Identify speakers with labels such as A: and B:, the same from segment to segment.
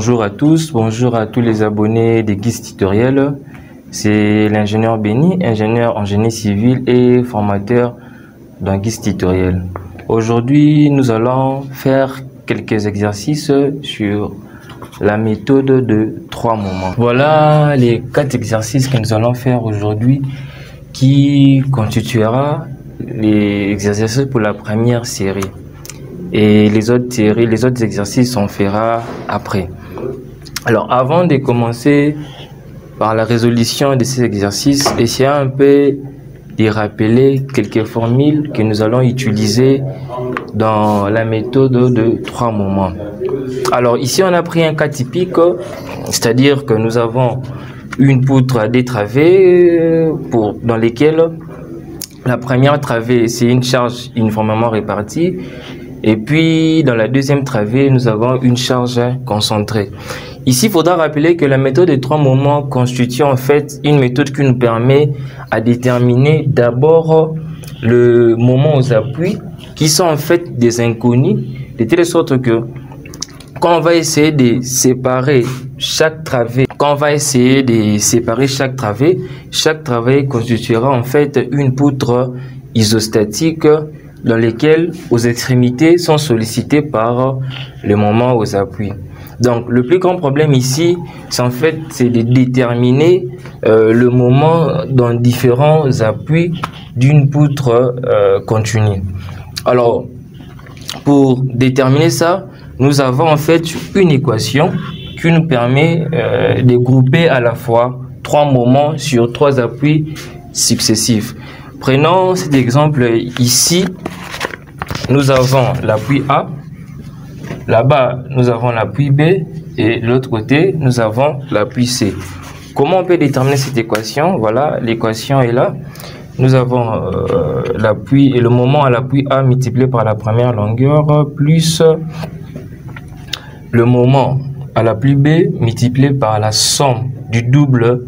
A: Bonjour à tous, bonjour à tous les abonnés des guides tutoriels. C'est l'ingénieur Béni, ingénieur en génie civil et formateur dans guide tutoriel. Aujourd'hui, nous allons faire quelques exercices sur la méthode de 3 moments. Voilà les 4 exercices que nous allons faire aujourd'hui qui constituera les exercices pour la première série. Et les autres séries, les autres exercices, on fera après. Alors, avant de commencer par la résolution de ces exercices, essayons un peu de rappeler quelques formules que nous allons utiliser dans la méthode de 3 moments. Alors, ici, on a pris un cas typique, c'est-à-dire que nous avons une poutre à détraver dans lesquelles la première travée, c'est une charge uniformément répartie. Et puis, dans la deuxième travée, nous avons une charge concentrée. Ici, il faudra rappeler que la méthode de 3 moments constitue en fait une méthode qui nous permet à déterminer d'abord le moment aux appuis, qui sont en fait des inconnus, de telle sorte que quand on va essayer de séparer chaque travée, chaque travée constituera en fait une poutre isostatique dans lesquelles aux extrémités sont sollicitées par le moment aux appuis. Donc le plus grand problème ici, c'est de déterminer le moment dans différents appuis d'une poutre continue. Alors pour déterminer ça, nous avons en fait une équation qui nous permet de grouper à la fois 3 moments sur 3 appuis successifs. Prenons cet exemple ici, nous avons l'appui A, là-bas nous avons l'appui B et de l'autre côté nous avons l'appui C. Comment on peut déterminer cette équation? Voilà, l'équation est là. Nous avons l'appui et le moment à l'appui A multiplié par la première longueur plus le moment à l'appui B multiplié par la somme du double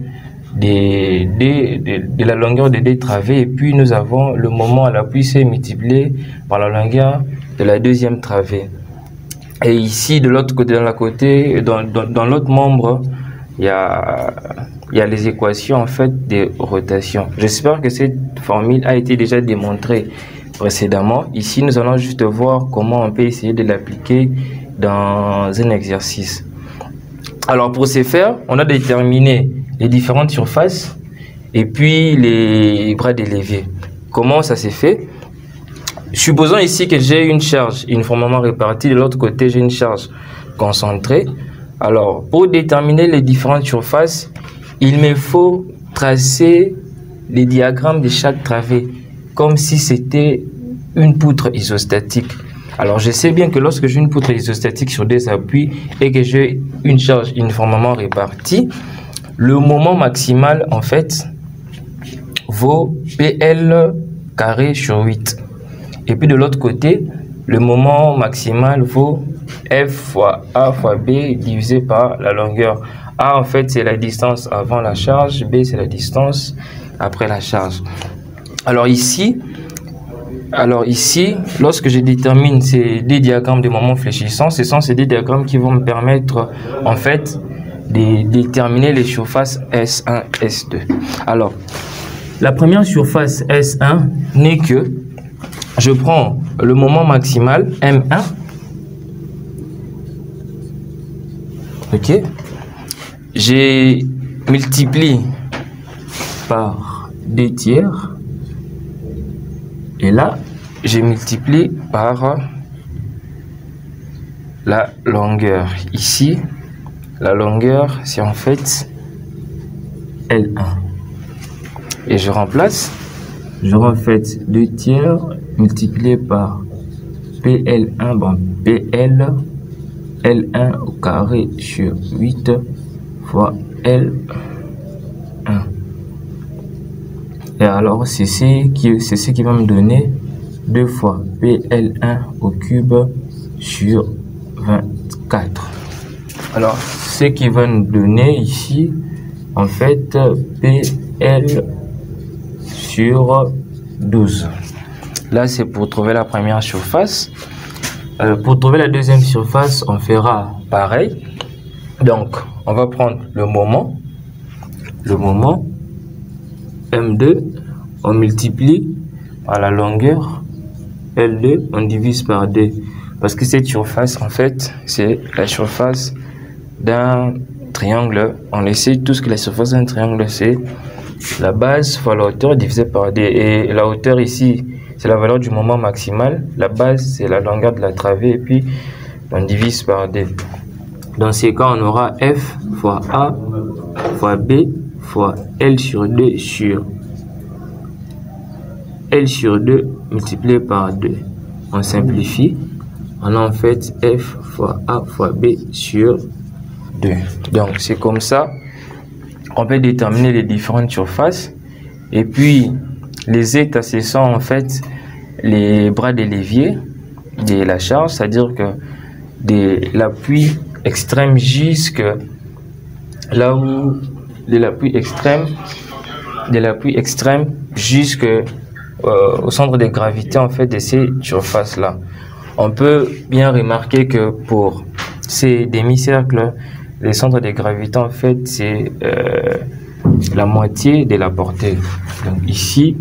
A: de la longueur des travées, et puis nous avons le moment à l'appui C multiplié par la longueur de la deuxième travée. Et ici de l'autre côté, dans l'autre membre, il y a les équations en fait de rotation. J'espère que cette formule a été déjà démontrée précédemment. Ici nous allons juste voir comment on peut essayer de l'appliquer dans un exercice. Alors pour ce faire, on a déterminé les différentes surfaces et puis les bras de levier. Comment ça s'est fait? Supposons ici que j'ai une charge uniformément répartie, de l'autre côté j'ai une charge concentrée. Alors pour déterminer les différentes surfaces, il me faut tracer les diagrammes de chaque travée comme si c'était une poutre isostatique. Alors je sais bien que lorsque j'ai une poutre isostatique sur des appuis et que j'ai une charge uniformément répartie, le moment maximal en fait vaut PL carré sur 8. Et puis de l'autre côté, le moment maximal vaut F fois A fois B divisé par la longueur. A en fait c'est la distance avant la charge, B c'est la distance après la charge. Alors ici, lorsque je détermine ces deux diagrammes de moments fléchissants, ce sont ces deux diagrammes qui vont me permettre en fait de déterminer les surfaces S1, S2. Alors, la première surface S1 n'est que je prends le moment maximal M1, ok, j'ai multiplié par 2 tiers et là j'ai multiplié par la longueur. Ici la longueur c'est en fait L1 et je remplace, je refais 2 tiers multiplié par PL1, bon PL L1 au carré sur 8 fois L1. Et alors c'est ce qui va me donner 2 fois PL1 au cube sur 24. Alors ce qui va nous donner ici en fait PL sur 12. Là c'est pour trouver la première surface. Pour trouver la deuxième surface, on fera pareil. Donc, on va prendre le moment M2, on multiplie par la longueur L2, on divise par 2. Parce que cette surface, en fait, c'est la surface d'un triangle. On le sait tous que la surface d'un triangle, c'est la base fois la hauteur divisée par 2. Et la hauteur ici, c'est la valeur du moment maximal. La base, c'est la longueur de la travée. Et puis, on divise par 2. Dans ces cas, on aura F fois A fois B fois L sur 2 sur L sur 2 multiplié par 2. On simplifie. On a en fait F fois A fois B sur 2. Donc, c'est comme ça on peut déterminer les différentes surfaces. Et puis, les états, ce sont en fait les bras des leviers de la charge, c'est-à-dire que de l'appui extrême jusque là où de l'appui extrême jusque au centre de gravité en fait de ces surfaces là. On peut bien remarquer que pour ces demi-cercles, le centre de gravité en fait c'est la moitié de la portée. Donc ici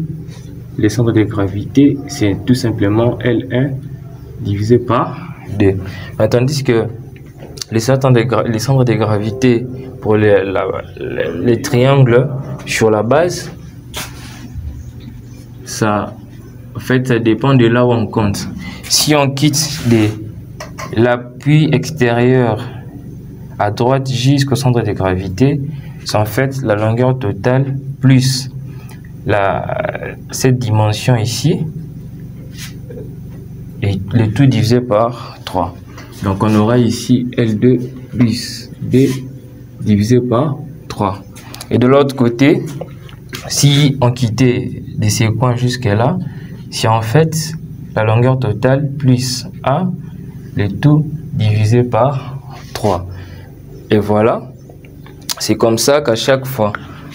A: le centre de gravité c'est tout simplement L1 divisé par 2. Tandis que les centres de gravité pour les triangles sur la base, ça en fait ça dépend de là où on compte. Si on quitte l'appui extérieur à droite jusqu'au centre de gravité, c'est en fait la longueur totale plus cette dimension ici et le tout divisé par 3. Donc on aura ici L2 plus B divisé par 3. Et de l'autre côté, si on quittait de ces points jusqu'à là, c'est en fait la longueur totale plus A, le tout divisé par 3. Et voilà, c'est comme ça qu'à chaque fois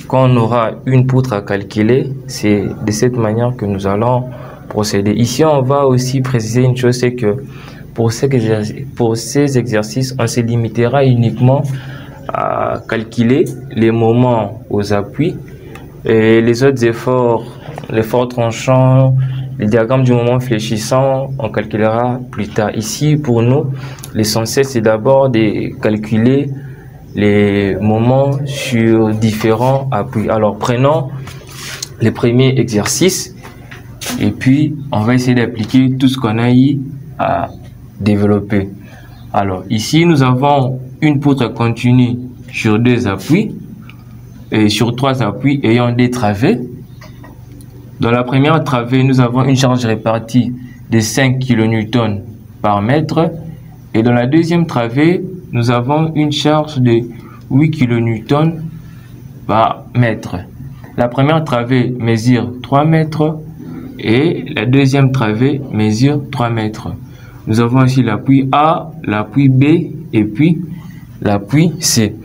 A: qu'on aura une poutre à calculer, c'est de cette manière que nous allons procéder. Ici, on va aussi préciser une chose, c'est que pour ces exercices, on se limitera uniquement à calculer les moments aux appuis et les autres efforts, l'effort tranchant, les diagrammes du moment fléchissant, on calculera plus tard. Ici, pour nous, l'essentiel, c'est d'abord de calculer les moments sur différents appuis. Alors, prenons les premiers exercices et puis on va essayer d'appliquer tout ce qu'on a eu à développer. Alors, ici, nous avons une poutre continue sur 2 appuis et sur 3 appuis ayant des travées. Dans la première travée, nous avons une charge répartie de 5 kN par mètre. Et dans la deuxième travée, nous avons une charge de 8 kN par mètre. La première travée mesure 3 mètres et la deuxième travée mesure 3 mètres. Nous avons aussi l'appui A, l'appui B et puis l'appui C.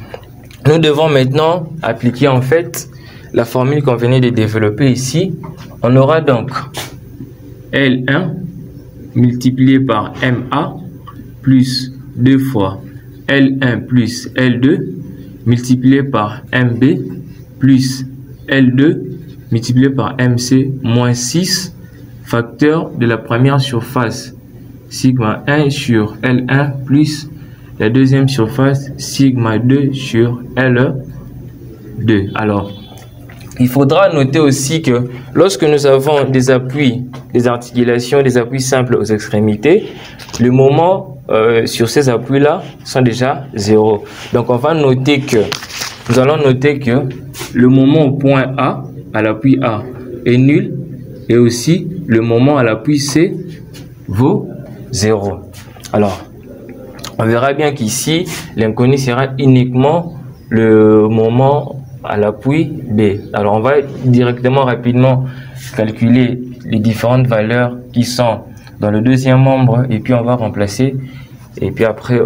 A: Nous devons maintenant appliquer en fait la formule qu'on venait de développer ici. On aura donc L1 multiplié par MA plus 2 fois L1 plus L2 multiplié par MB plus L2 multiplié par MC moins 6 facteur de la première surface sigma 1 sur L1 plus la deuxième surface sigma 2 sur L2. Alors, il faudra noter aussi que lorsque nous avons des appuis, des articulations, des appuis simples aux extrémités, le moment sur ces appuis-là sont déjà 0. Donc, on va noter que, nous allons noter que le moment au point A, à l'appui A, est nul et aussi le moment à l'appui C vaut 0. Alors, on verra bien qu'ici, l'inconnu sera uniquement le moment à l'appui B. Alors, on va directement, rapidement calculer les différentes valeurs qui sont dans le deuxième membre et puis on va remplacer et puis après,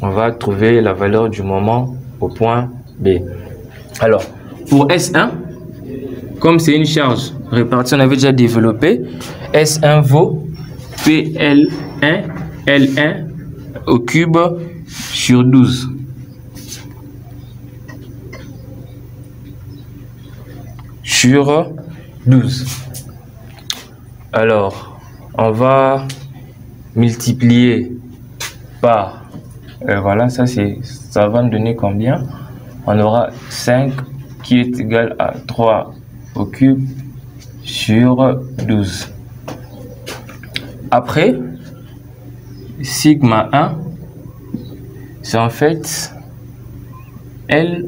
A: on va trouver la valeur du moment au point B. Alors, pour S1, comme c'est une charge répartie, on avait déjà développé, S1 vaut PL1 L1 au cube sur 12. sur 12. Alors, on va multiplier par, voilà, ça va me donner combien? On aura 5 qui est égal à 3 au cube sur 12. Après, sigma 1, c'est en fait L1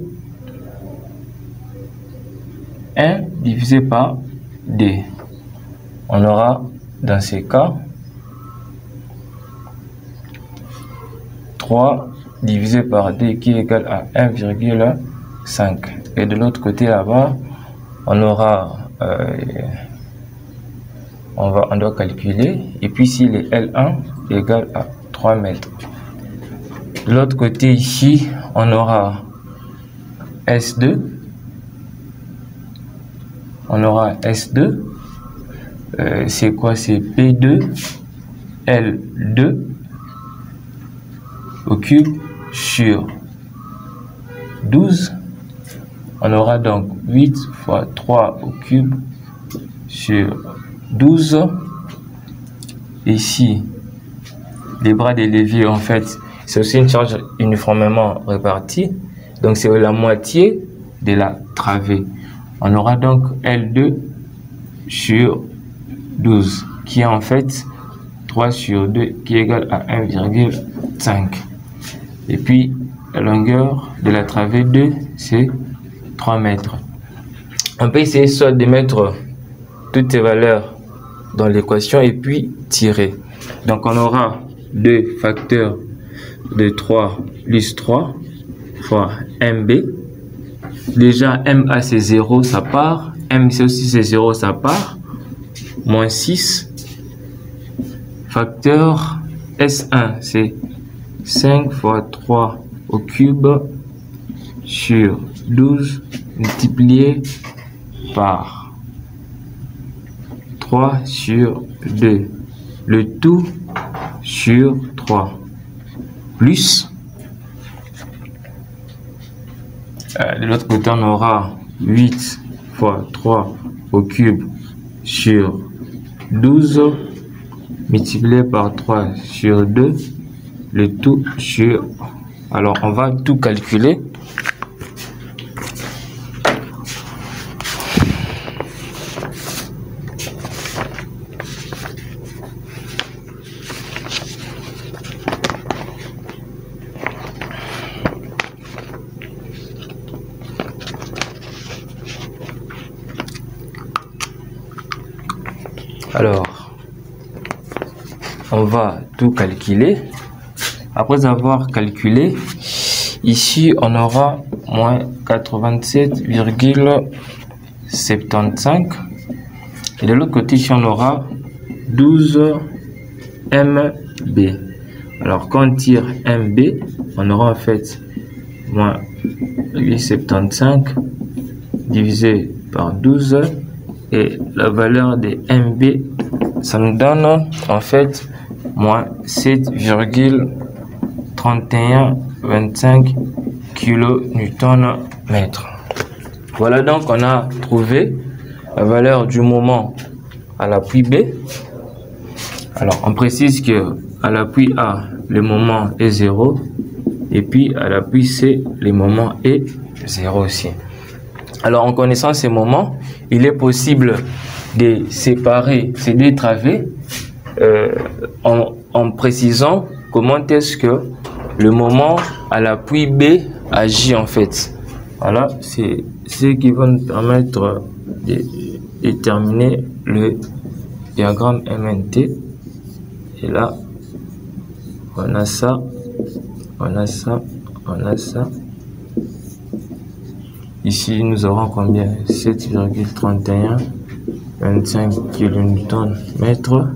A: divisé par D. On aura dans ces cas 3 divisé par D qui est égal à 1,5. Et de l'autre côté là-bas, on aura, on doit calculer. Et puis si le L1 est égal à 3 mètres. De l'autre côté ici, on aura S2. On aura S2. C'est quoi? C'est P2 L2 au cube sur 12. On aura donc 8 fois 3 au cube sur 12. Ici, les bras des leviers, en fait, c'est aussi une charge uniformément répartie. Donc, c'est la moitié de la travée. On aura donc L2 sur 12, qui est en fait 3 sur 2, qui est égal à 1,5. Et puis, la longueur de la travée 2, c'est 3 mètres. On peut essayer soit de mettre toutes ces valeurs dans l'équation et puis tirer. Donc, on aura 2 facteurs de 3 plus 3 fois MB. Déjà, MA c'est 0, ça part. MC aussi c'est 0, ça part. Moins 6. Facteur S1, c'est 5 fois 3 au cube sur 12 multiplié par 3 sur 2. Le tout sur 3. Plus. De l'autre côté, on aura 8 fois 3 au cube sur 12 multiplié par 3 sur 2, le tout sur... Alors, on va tout calculer. Alors, on va tout calculer. Après avoir calculé, ici, on aura moins 87,75. Et de l'autre côté, ici, on aura 12 MB. Alors, quand on tire MB, on aura en fait moins 8,75 divisé par 12. Et la valeur de MB, ça nous donne en fait moins 7,3125 kN/m. Voilà, donc on a trouvé la valeur du moment à l'appui B. Alors on précise que à l'appui A, le moment est 0, et puis à l'appui C, le moment est 0 aussi. Alors en connaissant ces moments, il est possible de séparer ces deux travées en précisant comment est-ce que le moment à l'appui B agit en fait. Voilà, c'est ce qui va nous permettre de déterminer le diagramme MNT. Et là, on a ça, on a ça, on a ça. Ici, nous aurons combien? 7,3125 kN/m.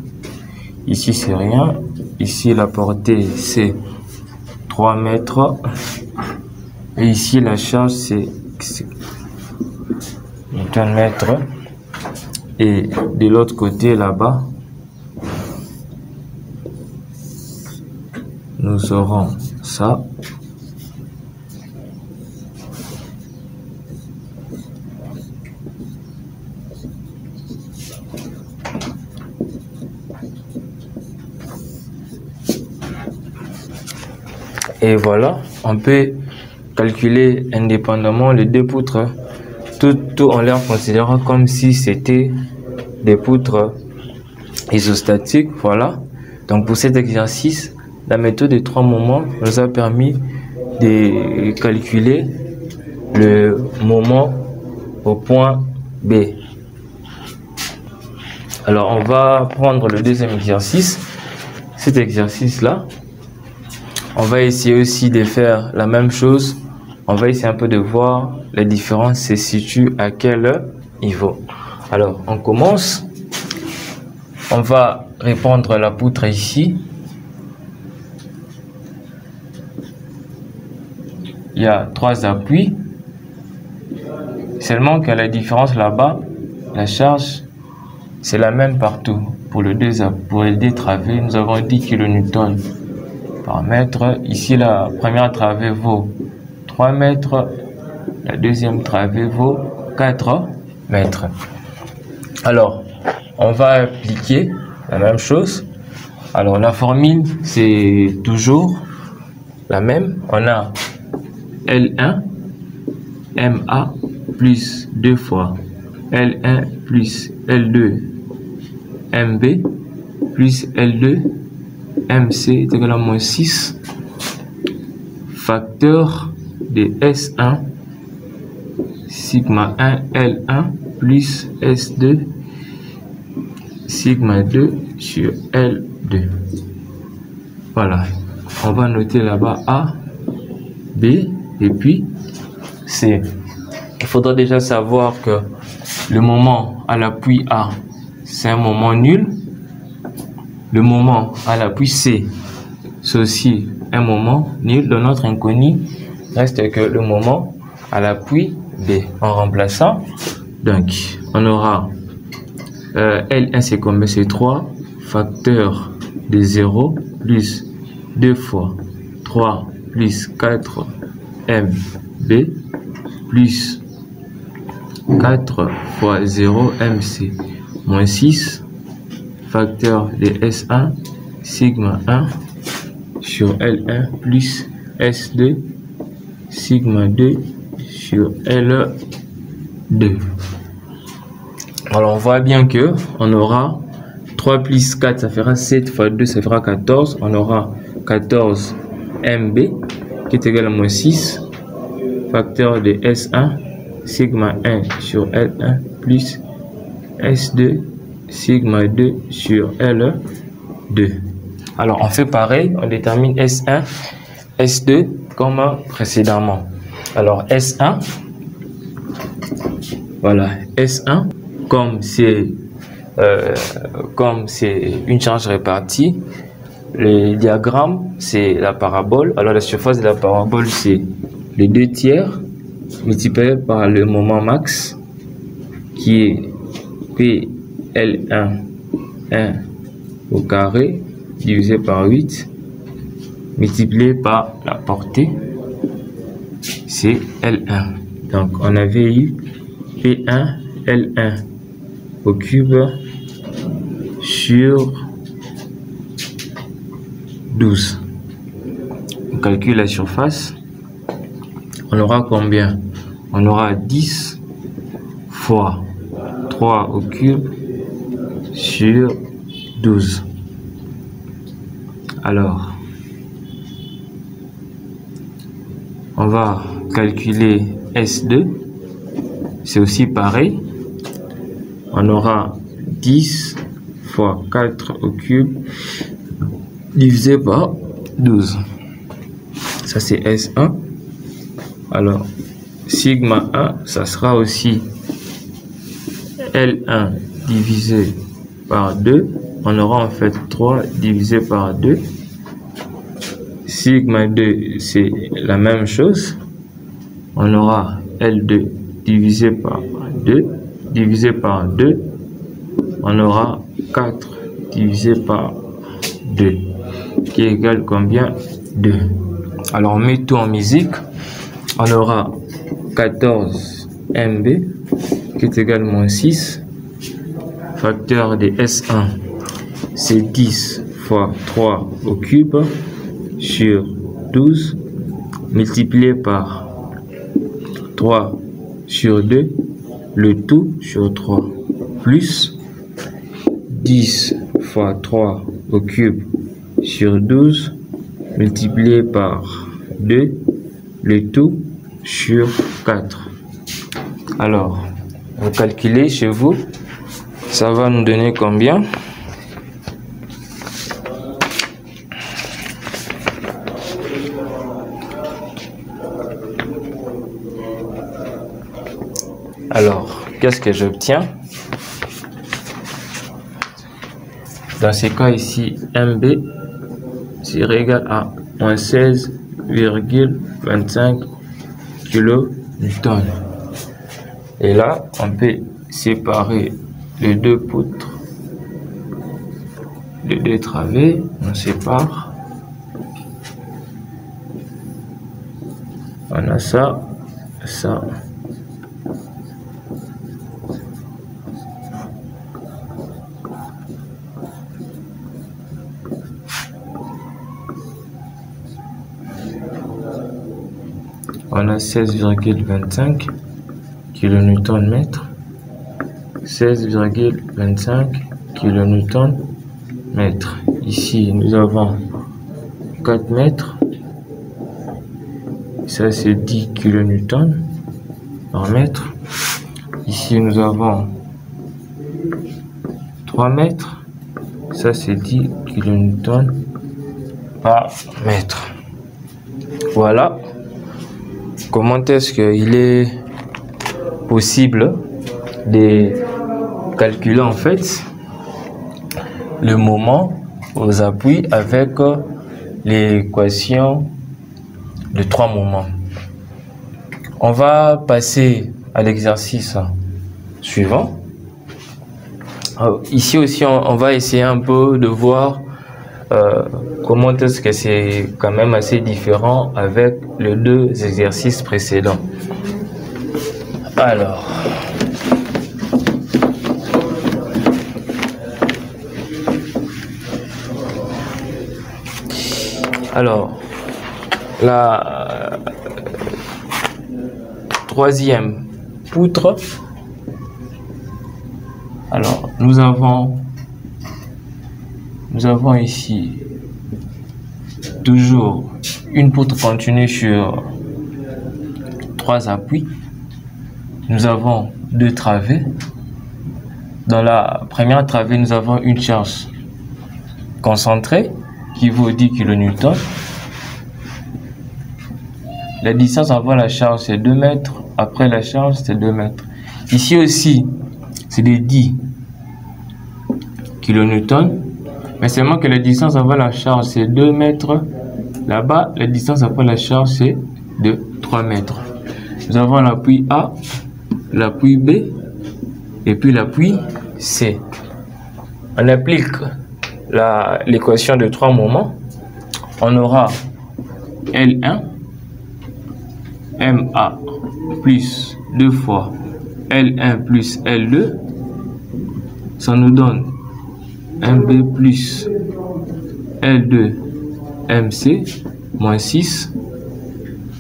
A: Ici, c'est rien. Ici, la portée, c'est 3 mètres. Et ici, la charge, c'est Nm. Et de l'autre côté, là-bas, nous aurons ça. Et voilà, on peut calculer indépendamment les deux poutres, tout en les considérant comme si c'était des poutres isostatiques. Voilà. Donc pour cet exercice, la méthode des 3 moments nous a permis de calculer le moment au point B. Alors on va prendre le deuxième exercice. Cet exercice-là, on va essayer aussi de faire la même chose. On va essayer un peu de voir les différences se situent à quel niveau. Alors on commence. On va répandre la poutre ici. Il y a 3 appuis. Seulement que la différence là-bas, la charge, c'est la même partout. Pour les deux travées, nous avons 10 kN par mètre. Ici, la première travée vaut 3 mètres. La deuxième travée vaut 4 mètres. Alors, on va appliquer la même chose. Alors, la formule, c'est toujours la même. On a L1 MA plus 2 fois L1 plus L2 MB plus L2 MC est égal à moins 6 facteur de S1 sigma 1 L1 plus S2 sigma 2 sur L2. Voilà, on va noter là-bas A, B et puis C. Il faudra déjà savoir que le moment à l'appui A, c'est un moment nul. Le moment à l'appui C, c'est aussi un moment nul. Le notre inconnu reste que le moment à l'appui B. En remplaçant, donc, on aura L1, c'est combien? C'est 3 facteur de 0 plus 2 fois 3 plus 4 MB plus 4 fois 0 MC moins 6 facteur de S1 sigma 1 sur L1 plus S2 sigma 2 sur L2. Alors on voit bien que on aura 3 plus 4, ça fera 7 fois 2, ça fera 14. On aura 14 MB qui est égal à moins 6 facteur de S1 sigma 1 sur L1 plus S2 sigma 2 sur L2. Alors on fait pareil, on détermine S1, S2 comme précédemment. Alors S1, voilà, S1 comme c'est une charge répartie, le diagramme c'est la parabole. Alors la surface de la parabole c'est les 2 tiers multiplié par le moment max qui est PL1 1 au carré divisé par 8 multiplié par la portée, c'est L1. Donc on avait eu P1 L1 au cube sur 12. On calcule la surface. On aura combien? On aura 10 fois 3 au cube sur 12. Alors, on va calculer S2. C'est aussi pareil. On aura 10 fois 4 au cube divisé par 12. Ça c'est S1. Alors, sigma 1, ça sera aussi L1 divisé par 2. On aura en fait 3 divisé par 2. Sigma 2, c'est la même chose. On aura L2 divisé par 2. Divisé par 2. On aura 4 divisé par 2. Qui est égal combien? 2. Alors, on met tout en musique. On aura 14 MB qui est égal à moins 6. Facteur de S1, c'est 10 fois 3 au cube sur 12 multiplié par 3 sur 2, le tout sur 3, plus 10 fois 3 au cube sur 12 multiplié par 2, le tout sur 4. Alors, vous calculez chez vous, ça va nous donner combien? Alors, qu'est-ce que j'obtiens? Dans ces cas ici, MB serait égal à moins 16,25 kN. Et là, on peut séparer les deux poutres, les deux travées, on sépare. On a ça, ça. On a 16,25 kN/m, 16,25 kN/m. Ici, nous avons 4 mètres. Ça, c'est 10 kN/m. Ici, nous avons 3 mètres. Ça, c'est 10 kN/m. Voilà. Comment est-ce qu'il est possible de calculer en fait le moment aux appuis avec l'équation de 3 moments? On va passer à l'exercice suivant. Ici aussi, on va essayer un peu de voir comment est-ce que c'est quand même assez différent avec les deux exercices précédents. Alors, la troisième poutre. Alors, nous avons ici toujours une poutre continue sur 3 appuis. Nous avons 2 travées. Dans la première travée, nous avons une charge concentrée qui vaut 10 kN. La distance avant la charge, c'est 2 mètres. Après la charge, c'est 2 mètres. Ici aussi, c'est des 10 kN. Mais seulement que la distance avant la charge, c'est 2 mètres. Là-bas, la distance après la charge, c'est de 3 mètres. Nous avons l'appui A, l'appui B, et puis l'appui C. On applique l'équation de 3 moments. On aura L1, MA plus 2 fois L1 plus L2. Ça nous donne MB plus L2 MC moins 6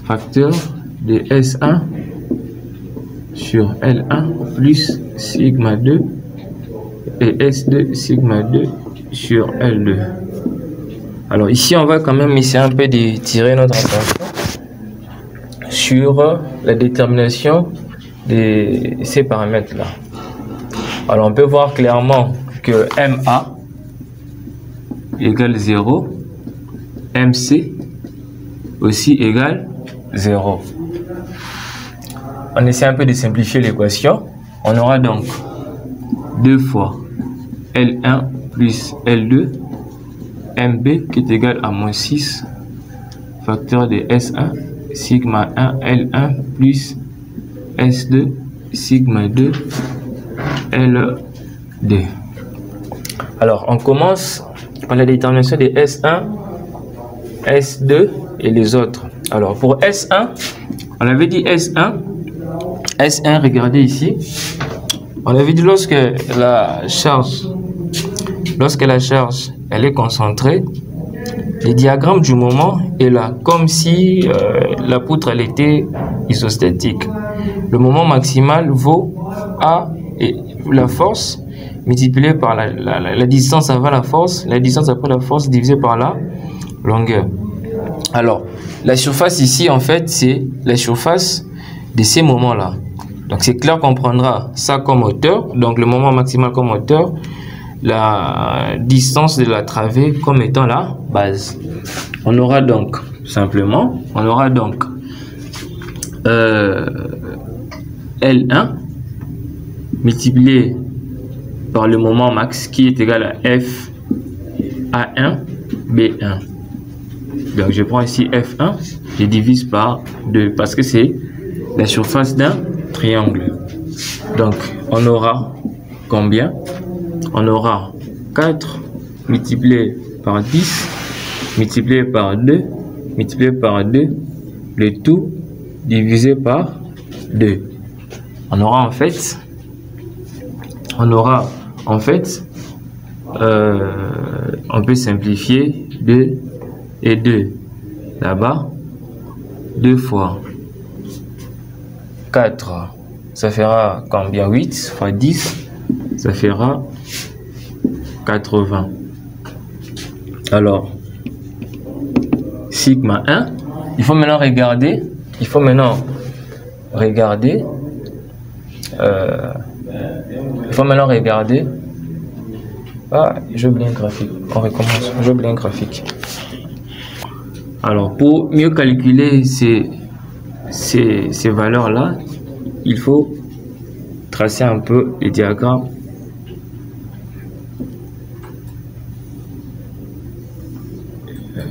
A: facteur de S1 sur L1 plus sigma 2 et S2 sigma 2 sur L2. Alors ici on va quand même essayer un peu de tirer notre attention sur la détermination de ces paramètres là. Alors on peut voir clairement que MA égale 0, MC aussi égale 0. On essaie un peu de simplifier l'équation. On aura donc 2 fois L1 plus L2 MB qui est égal à moins 6 facteur de S1 sigma 1 L1 plus S2 sigma 2 L2. Alors on commence par la détermination de S1, S2 et les autres. Alors pour S1, on avait dit S1, regardez ici, on avait dit lorsque la charge elle est concentrée, le diagramme du moment est là, comme si la poutre elle était isostatique. Le moment maximal vaut A et la force multipliée par la distance avant la distance après la force divisée par la longueur. Alors, la surface ici, en fait, c'est la surface de ces moments-là. Donc, c'est clair qu'on prendra ça comme hauteur, donc le moment maximal comme hauteur, la distance de la travée comme étant la base. On aura donc, simplement, on aura donc L1 multiplié par le moment max qui est égal à F A1 B1. Donc je prends ici F1, je divise par 2 parce que c'est la surface d'un triangle. Donc on aura combien? On aura 4 multiplié par 10 multiplié par 2 multiplié par 2, le tout divisé par 2. On aura en fait on peut simplifier 2 et 2 là-bas, 2 fois 4, ça fera combien? 8 fois 10, ça fera 80. Alors, sigma 1, il faut maintenant regarder, ah, j'ai oublié un graphique, on recommence, j'ai oublié un graphique. Alors, pour mieux calculer ces valeurs-là, il faut tracer un peu les diagrammes.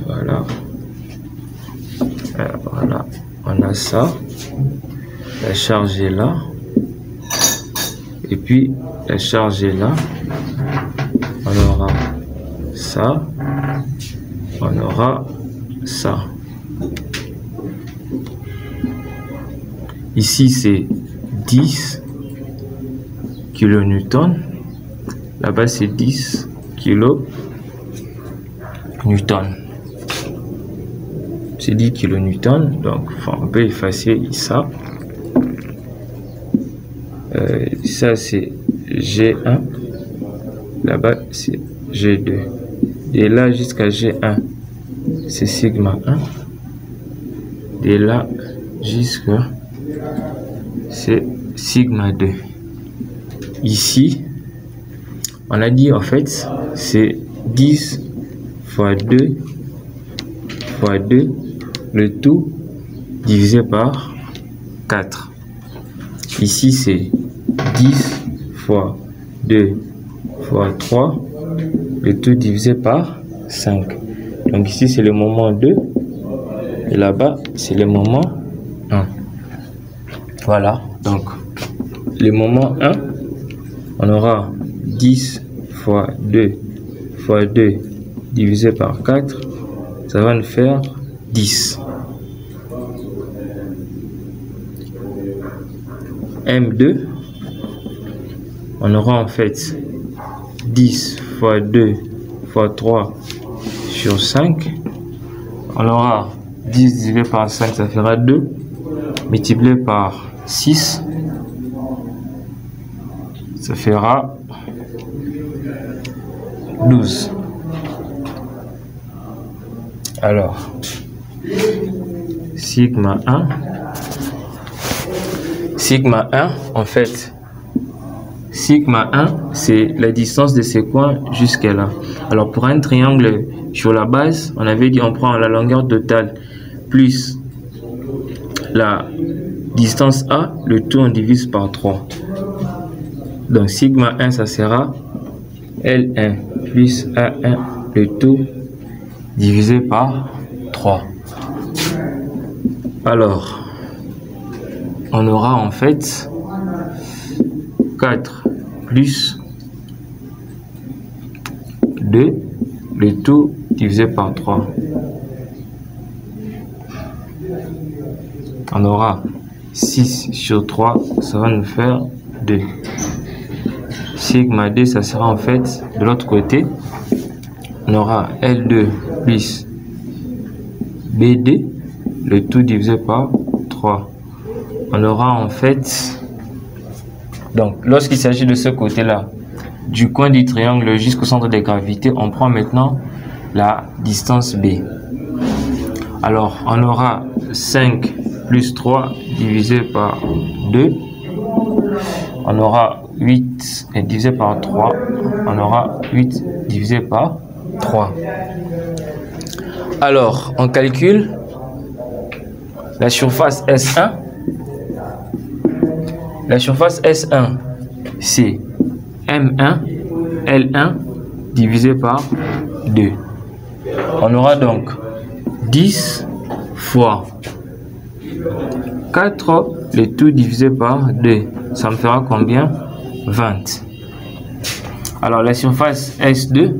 A: Voilà. Voilà, on a ça. La charge est là. Et puis, la charge est là. On aura ça. On aura ça. Ici, c'est 10 kN. Là-bas, c'est 10 kN. C'est 10 kN. Donc, on peut effacer ça. Ça, c'est G1. Là-bas, c'est G2. Et là, jusqu'à G1, c'est sigma 1. Et là, jusqu'à c'est sigma 2. Ici, on a dit en fait, c'est 10 fois 2 fois 2, le tout divisé par 4. Ici, c'est 10 fois 2 fois 3, le tout divisé par 5. Donc ici, c'est le moment 2. Et là-bas, c'est le moment 1. Voilà. Donc, le moment 1, on aura 10 fois 2 fois 2 divisé par 4. Ça va nous faire 10. M2, on aura en fait 10 fois 2 fois 3 sur 5. On aura 10 divisé par 5, ça fera 2. Multiplié par 6, ça fera 12. Alors, sigma 1, en fait, sigma 1, c'est la distance de ces coins jusqu'à là. Alors, pour un triangle sur la base, on avait dit on prend la longueur totale plus la distance A, le tout on divise par 3. Donc, sigma 1, ça sera L1 plus A1, le tout divisé par 3. Alors, on aura en fait 4 plus 2, le tout divisé par 3. On aura 6 sur 3, ça va nous faire 2. Sigma 2, ça sera en fait de l'autre côté. On aura L2 plus BD, le tout divisé par 3. On aura en fait, donc lorsqu'il s'agit de ce côté-là, du coin du triangle jusqu'au centre de gravité, on prend maintenant la distance B. Alors, on aura 5 plus 3 divisé par 2. On aura 8 et divisé par 3. On aura 8 divisé par 3. Alors, on calcule la surface S1. La surface S1, c'est M1, L1 divisé par 2. On aura donc 10 fois 4, le tout divisé par 2. Ça me fera combien? 20. Alors la surface S2,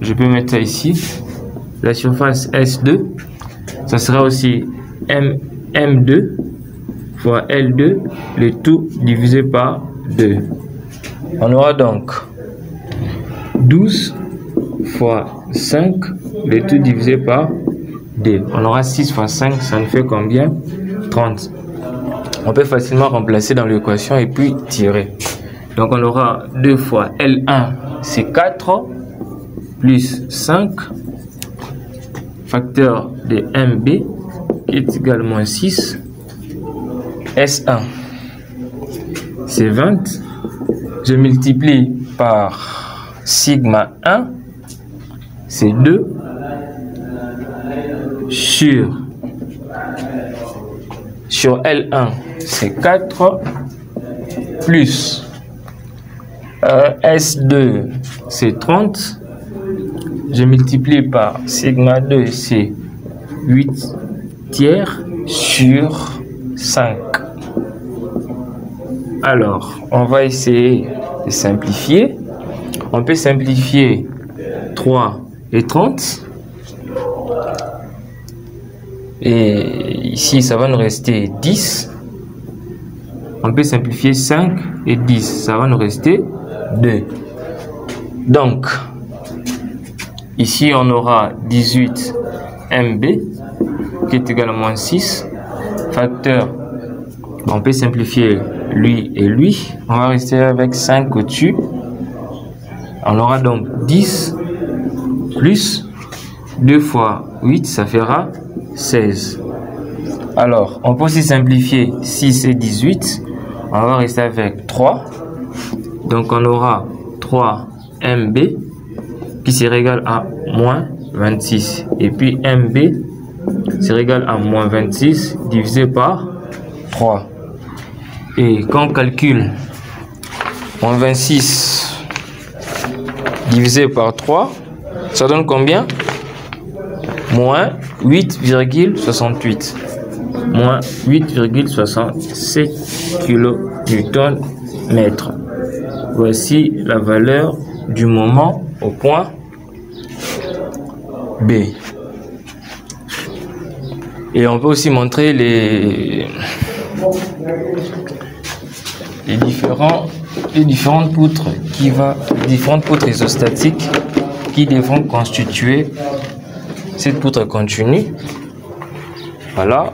A: je peux mettre ça ici. La surface S2, ça sera aussi M2 fois L2, le tout divisé par 2. On aura donc 12 fois 5, le tout divisé par 2. On aura 6 fois 5, ça nous fait combien? 30. On peut facilement remplacer dans l'équation et puis tirer. Donc on aura 2 fois L1, c'est 4, plus 5, facteur de MB, qui est égal à moins 6. S1, c'est 20. Je multiplie par sigma 1, c'est 2, sur L1, c'est 4, plus S2, c'est 30. Je multiplie par sigma 2, c'est 8 tiers sur 5. Alors, on va essayer de simplifier. On peut simplifier 3 et 30. Et ici, ça va nous rester 10. On peut simplifier 5 et 10. Ça va nous rester 2. Donc, ici, on aura 18 MB qui est égal à moins 6. Facteur, on peut simplifier lui et lui. On va rester avec 5 au-dessus. On aura donc 10 plus 2 fois 8, ça fera 16. Alors, on peut aussi simplifier 6 et 18. On va rester avec 3. Donc, on aura 3 MB qui sera égal à moins 26. Et puis, MB sera égal à moins 26 divisé par 3. Et quand on calcule moins 26 divisé par 3, ça donne combien? Moins 8,68. Moins 8,67 kN/m. Voici la valeur du moment au point B. Et on peut aussi montrer les différentes poutres isostatiques qui devront constituer cette poutre continue. Voilà,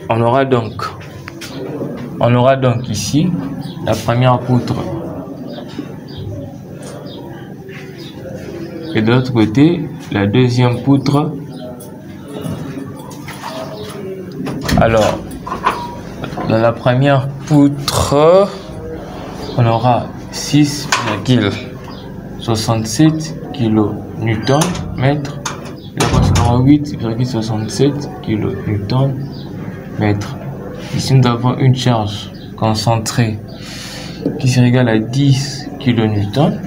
A: on aura donc ici la première poutre et de l'autre côté la deuxième poutre. Alors, dans la première poutre, on aura 6,67 kN/m. Là, on aura 8,67 kN/m. Ici, nous avons une charge concentrée qui sera égale à 10 kN.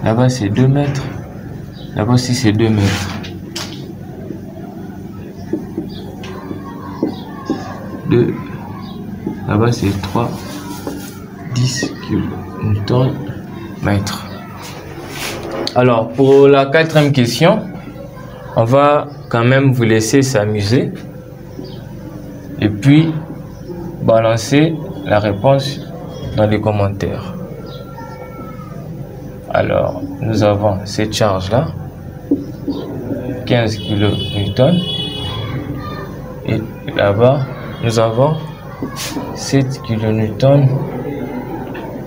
A: Là-bas, c'est 2 mètres. Là-bas aussi, c'est 2 mètres. Là-bas, c'est 3, 10 kN/m. Alors, pour la quatrième question, on va quand même vous laisser s'amuser et puis balancer la réponse dans les commentaires. Alors, nous avons cette charge-là 15 kN. Et là-bas, nous avons 7 kN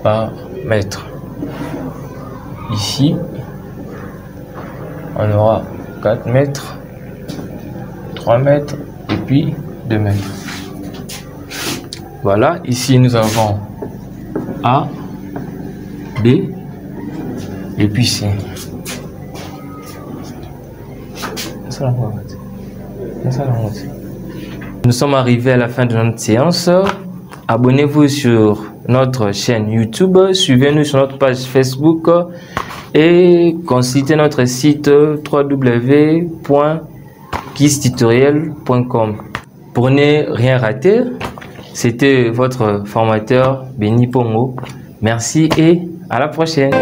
A: par mètre. Ici, on aura 4 mètres, 3 mètres et puis 2 mètres. Voilà, ici nous avons A, B et puis C. Nous sommes arrivés à la fin de notre séance. Abonnez-vous sur notre chaîne YouTube, suivez-nous sur notre page Facebook et consultez notre site www.kistutorial.com. Pour ne rien rater, c'était votre formateur Benny Pongo. Merci et à la prochaine.